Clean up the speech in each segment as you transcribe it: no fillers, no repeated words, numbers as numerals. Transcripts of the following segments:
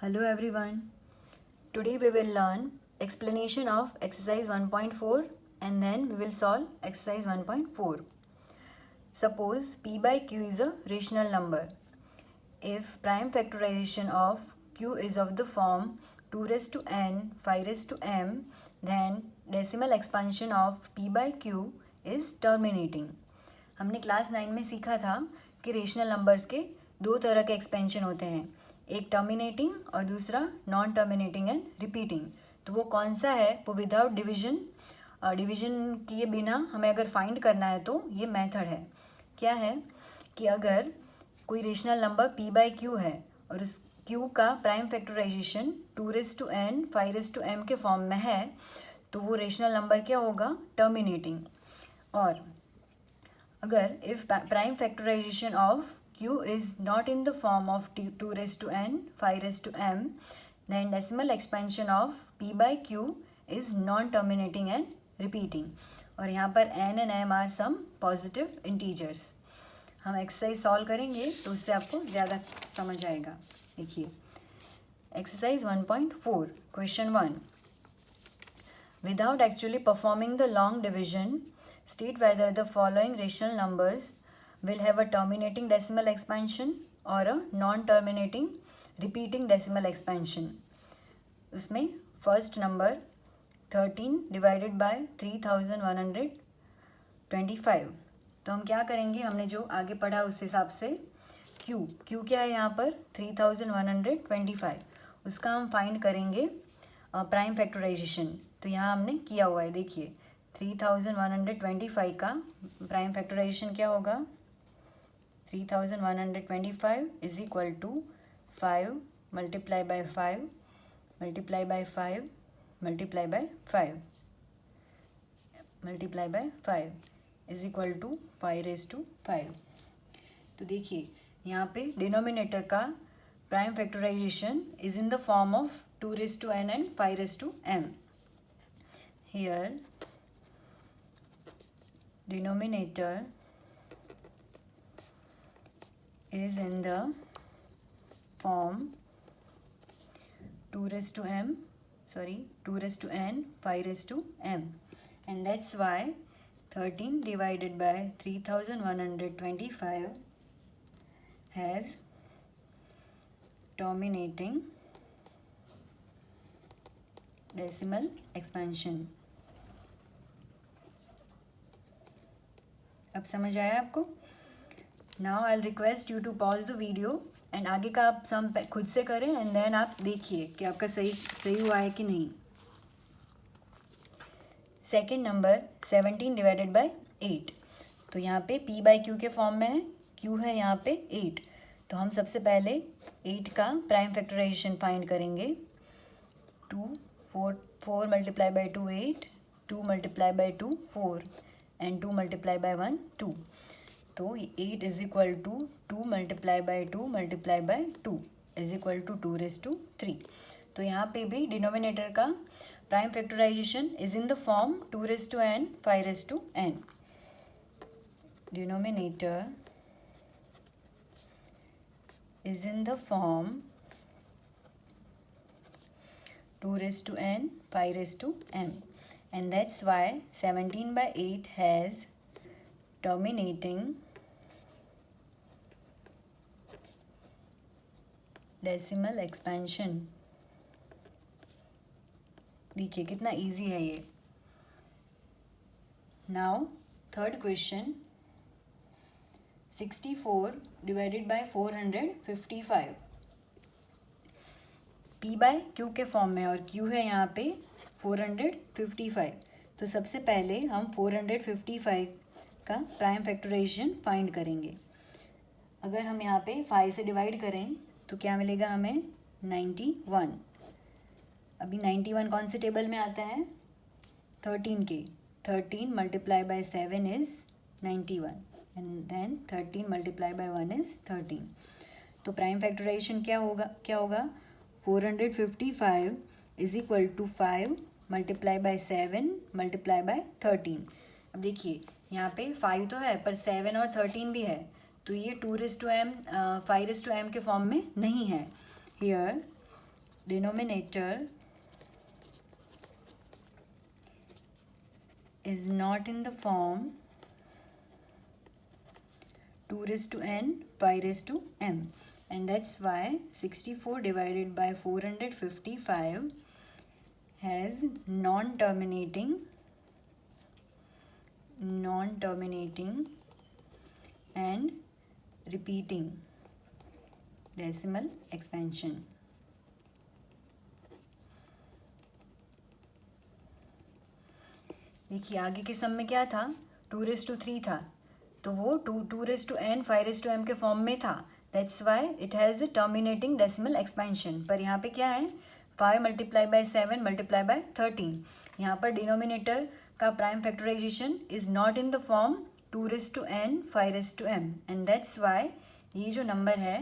Hello everyone. Today we will learn explanation of exercise 1.4 and then we will solve exercise 1.4. Suppose p by q is a rational number. If prime factorization of q is of the form 2 raised to n 5 raised to m, then decimal expansion of p by q is terminating. हमने class 9 में सीखा था कि rational numbers के दो तरह के expansion होते हैं, एक टर्मिनेटिंग और दूसरा नॉन टर्मिनेटिंग एंड रिपीटिंग. तो वो कौन सा है? वो विदाउट डिवीजन किए बिना हमें अगर फाइंड करना है तो ये मेथड है. क्या है कि अगर कोई rational number p by q है और उस q का prime factorisation 2 raise to n 5 raise to m के फॉर्म में है तो वो रेशनल नंबर क्या होगा? टर्मिनेटिंग. और अगर if prime factorisation of q is not in the form of 2 raised to n 5 raised to m, then decimal expansion of p by q is non-terminating and repeating. और यहाँ पर n and m are some positive integers. हम exercise solve करेंगे तो उससे आपको ज़्यादा समझ आएगा. देखिए exercise 1.4 question 1. Without actually performing the long division, state whether the following rational numbers will have a terminating decimal expansion or a non-terminating repeating decimal expansion. उसमें फर्स्ट नंबर 13 डिवाइडेड बाय 3125. तो हम क्या करेंगे? हमने जो आगे पढ़ा उस हिसाब से q क्या है यहाँ पर? 3125. उसका हम फाइंड करेंगे प्राइम फैक्टराइजेशन. तो यहाँ हमने किया हुआ है. देखिए 3125 का प्राइम फैक्टराइजेशन क्या होगा? 3125 is equal to 5 multiply by 5 multiply by 5 multiply by 5 multiply by 5 is equal to 5 raise to 5. तो देखिए यहाँ पे डिनोमिनेटर का prime factorisation is in the form of 2 raise to n and 5 raise to m. Here denominator is in the form 2 raised to n 5 raised to m, and that's why 13 divided by 3125 has terminating decimal expansion. अब समझ आया आपको? Now I request you to pause the video and आगे का आप सम खुद से करें एंड देन आप देखिए कि आपका सही हुआ है कि नहीं. Second number 17 divided by 8. तो यहाँ पे p बाई क्यू के फॉर्म में है, q है यहाँ पे 8. तो हम सबसे पहले 8 का प्राइम फैक्टराइजेशन फाइंड करेंगे. 4 multiply by 2 8, 2 multiply by 2 4 and 2 multiply by 1 2. तो 8 is equal to 2 multiply by 2 multiply by 2 is equal to 2 raise to 3. तो यहाँ पे भी डिनोमिनेटर का prime factorisation is in the form 2 raise to n 5 raise to n. Denominator is in the form 2 raise to n 5 raise to m, and that's why 17 by 8 has terminating decimal expansion. देखिए कितना easy है ये. Now third question 64 divided by 455. p by q के form में और q है यहाँ पे 455. तो सबसे पहले हम 455 का प्राइम फैक्टराइजेशन फाइंड करेंगे. अगर हम यहाँ पे 5 से डिवाइड करें तो क्या मिलेगा हमें? 91. अभी 91 कौन से टेबल में आता है? 13 के. 13 multiply by 7 is 91 and then 13 multiply by 1 is 13. तो प्राइम फैक्टराइजेशन क्या होगा? 455 is equal to 5 multiply by 7 multiply by 13. अब देखिए यहाँ पे 5 तो है पर 7 और 13 भी है, तो ये 2 raise to m 5 raise to m के फॉर्म में नहीं है. Here denominator is not in the form 2 raised to n 5 raised to m, and that's why 64 divided by 455 has non-terminating and repeating decimal expansion. देखिए आगे के सम में क्या था, 2 raised to 3 था, तो वो 2 raised to n 5 raised to m के फॉर्म में था. That's why it has terminating decimal expansion. पर यहाँ पे क्या है, 5 मल्टीप्लाई बाय 7 मल्टीप्लाई बाय 13. यहाँ पर डिनोमिनेटर का prime factorisation is not in the form 2 raised to n 5 raised to m, and that's why ये जो नंबर है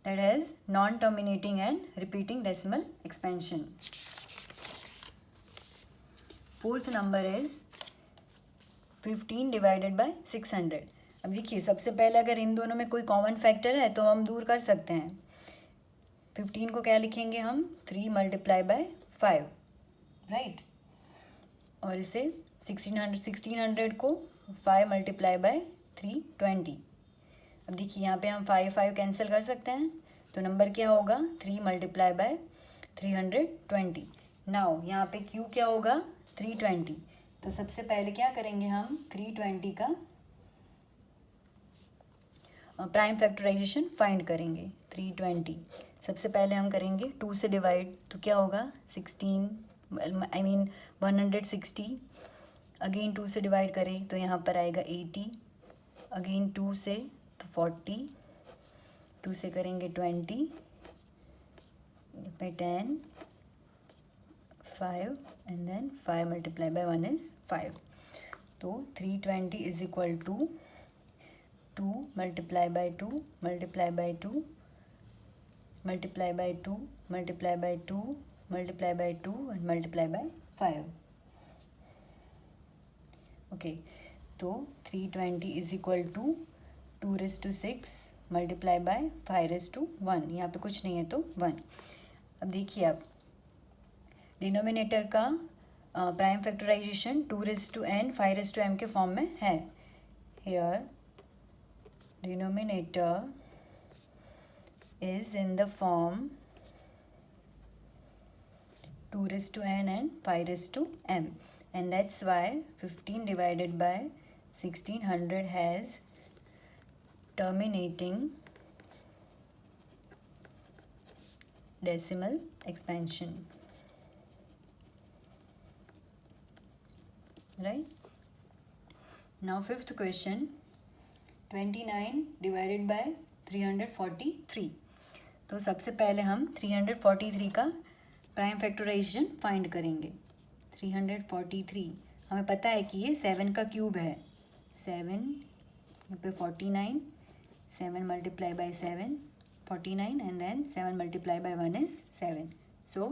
that has non terminating and repeating decimal expansion. Fourth number is 15 divided by 600. अब देखिए सबसे पहले अगर इन दोनों में कोई कॉमन फैक्टर है तो हम दूर कर सकते हैं. 15 को क्या लिखेंगे हम, 3 मल्टीप्लाई बाय 5, राइट. और इसे 1600 को 5 मल्टीप्लाई बाय 320. अब देखिए यहाँ पे हम 5 कैंसिल कर सकते हैं, तो नंबर क्या होगा, 3 मल्टीप्लाई बाय 320. नाउ यहाँ पे क्यू क्या होगा, 320. तो सबसे पहले क्या करेंगे हम, 320 का प्राइम फैक्टराइजेशन फाइंड करेंगे. 320 सबसे पहले हम करेंगे 2 से डिवाइड, तो क्या होगा 160. अगेन 2 से डिवाइड करें तो यहाँ पर आएगा 80. अगेन 2 से तो 40. 2 से करेंगे 20 by 10 5 and then 5 multiplied by 1 is 5. तो 320 is equal to 2 multiply by 2 multiply by 2 multiply by 2 multiply by 2 multiply by 2 and multiply by 5. Okay, तो 320 is equal to 2 raised to 6 multiply by 5 raised to 1. यहाँ पे कुछ नहीं है तो 1. अब देखिए आप डिनोमिनेटर का prime factorisation 2 raised to n 5 raised to m के फॉर्म में है. Here denominator is in the form 2 raised to n and 5 raised to m, and that's why 15 divided by 1600 has terminating decimal expansion, right? Now fifth question, 29 divided by 343. तो सबसे पहले हम 343 का prime factorisation find करेंगे. 343 हमें पता है कि ये 7 का क्यूब है. 7 पे 49, 7 multiply by 7 49 and then 7 multiply by 1 is 7. So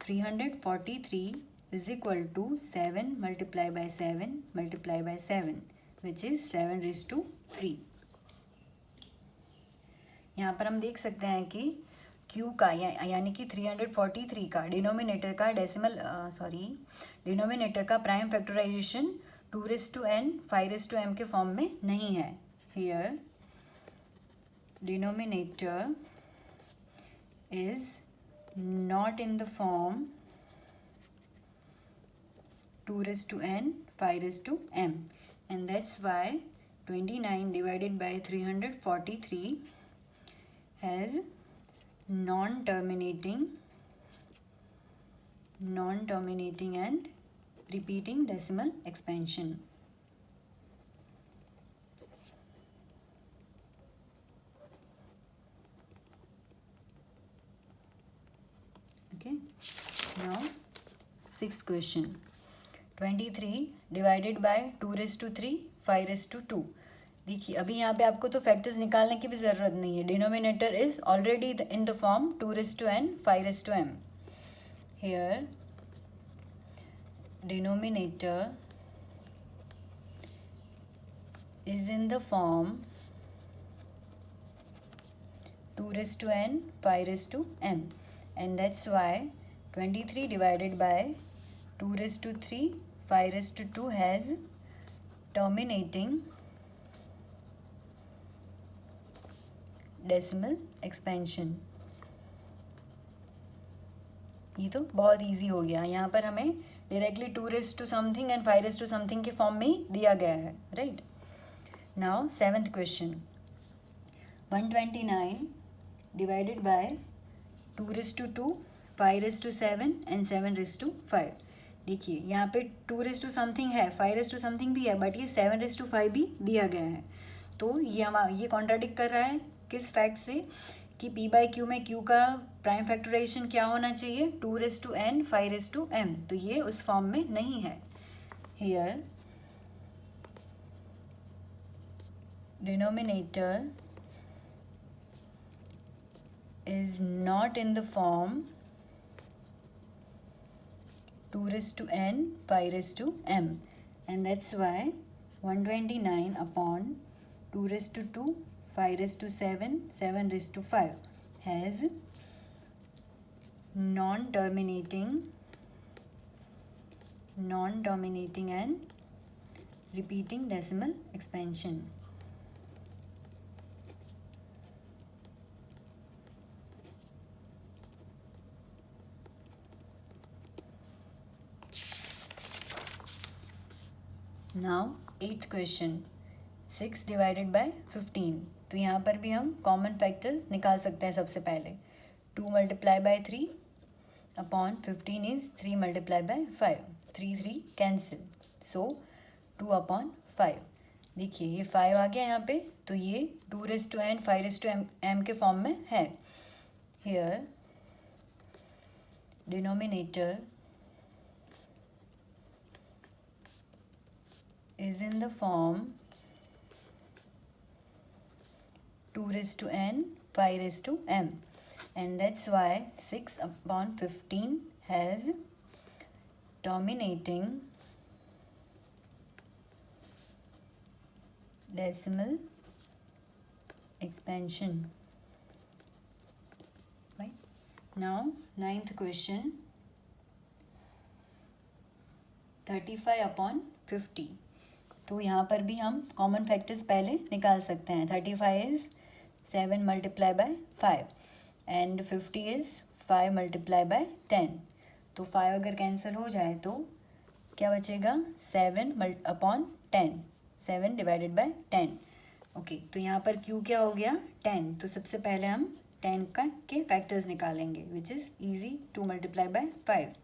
343 is equal to 7 multiply by 7 multiply by 7 which is 7 raised to 3. यहाँ पर हम देख सकते हैं कि Q का यानी कि 343 का डिनोमिनेटर का डिनोमिनेटर का prime factorisation 2 raised to n 5 raised to m के फॉर्म में नहीं है. Here denominator is not in the form 2 raised to n 5 raised to m, and that's why 29 divided by 343 has non-terminating and repeating decimal expansion. Okay, now sixth question, 23 divided by 2 raised to 3 5 raised to 2. देखिए अभी यहाँ पे आपको तो factors निकालने की भी ज़रूरत नहीं है. Denominator is already in the form 2 raised to n 5 raised to m. Here denominator is in the form 2 raised to n 5 raised to m, and that's why 23 divided by 2 raised to 3 5 raised to 2 has terminating decimal expansion. ये तो बहुत easy हो गया, यहाँ पर हमें directly 2 raise to something and 5 raise to something के form में ही दिया गया है, right. Now 7th question, 129 divided by 2 raise to 2 5 raise to 7 and 7 raise to 5। देखिए यहाँ पे 2 रेज टू समथिंग है, 5 रेज टू समथिंग भी है, बट ये 7 रेज टू 5 भी दिया गया है। तो ये कॉन्ट्राडिक्ट कर रहा है किस फैक्ट से कि p बाई क्यू में q का प्राइम फैक्टराइजेशन क्या होना चाहिए, 2 raise to n 5 raise to m, तो ये उस फॉर्म में नहीं है। Here denominator is not in the form 2 raised to n 5 raised to m, and that's why 129 upon 2 raised to 2 5 raised to 7 7 raised to 5 has non-dominating and repeating decimal expansion. Now 8th question, 6 divided by 15। तो यहाँ पर भी हम common factor निकाल सकते हैं। सबसे पहले 2 multiply by 3 upon 15 is 3 multiply by 5, 3 cancel, so 2 upon 5। देखिए ये 5 आ गया यहाँ पे, तो ये 2 raise to n 5 raise to m के फॉर्म में है। Here denominator is in the form 2 raised to n 5 raised to m, and that's why 6 upon 15 has terminating decimal expansion, right? Now 9th question, 35 upon 50। तो यहाँ पर भी हम common factors पहले निकाल सकते हैं। 35 is 7 multiply by 5 and 50 is 5 multiply bye 10। तो 5 अगर कैंसिल हो जाए तो क्या बचेगा, 7 अपॉन 10, 7 डिवाइडेड बाय 10। ओके, तो यहाँ पर q क्या हो गया, 10। तो सबसे पहले हम 10 के फैक्टर्स निकालेंगे, which is easy, 2 multiply by 5।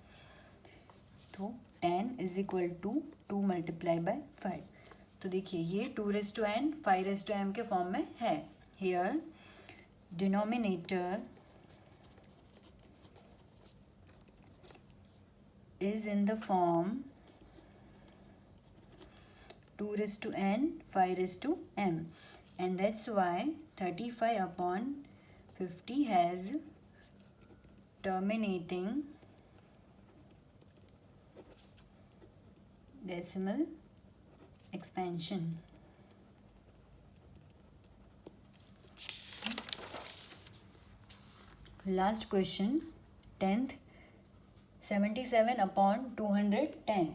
तो 10 is equal to 2 multiply by 5। तो देखिए ये 2 raise to n 5 raise to m के फॉर्म में है। Here denominator is in the form 2 raised to n 5 raised to m, and that's why 35 upon 50 has terminating decimal expansion. Last question, 10th, 77 upon 210।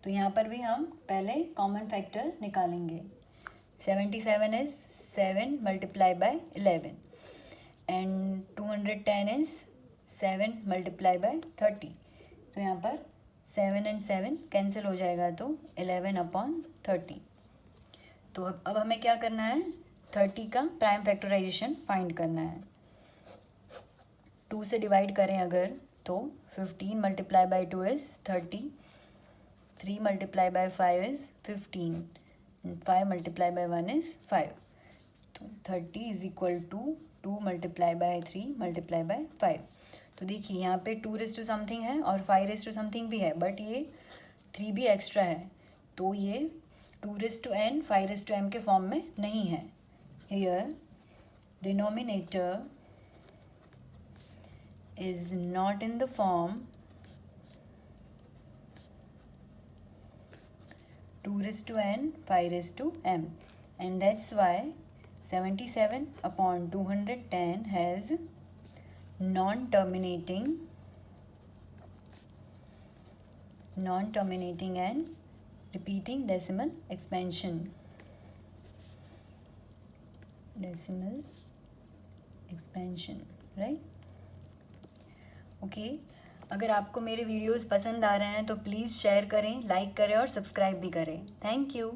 तो यहाँ पर भी हम पहले common factor निकालेंगे। 77 is 7 multiply bye 11 and 210 is 7 multiply bye 30। तो यहाँ पर 7 एंड 7 कैंसिल हो जाएगा, तो 11 अपॉन 30। तो अब हमें क्या करना है, 30 का प्राइम फैक्टराइजेशन फाइंड करना है। 2 से डिवाइड करें अगर तो 15 multiply by 2 is 30, 3 multiply by 5 is 15, 5 multiply by 1 is 5। तो 30 is equal to 2 multiply by 3 multiply by 5। तो देखिए यहाँ पे 2 रेज टू समथिंग है और 5 रेज टू समथिंग भी है, बट ये 3 भी एक्स्ट्रा है, तो ये 2 raise to n 5 raise to m के फॉर्म में नहीं है। Here denominator is not in the form 2 raised to n 5 raised to m, and that's why 77 upon 210 has non-terminating and repeating decimal expansion. Right? Okay, अगर आपको मेरे videos पसंद आ रहे हैं तो प्लीज़ शेयर करें, लाइक करें और सब्सक्राइब भी करें. Thank you.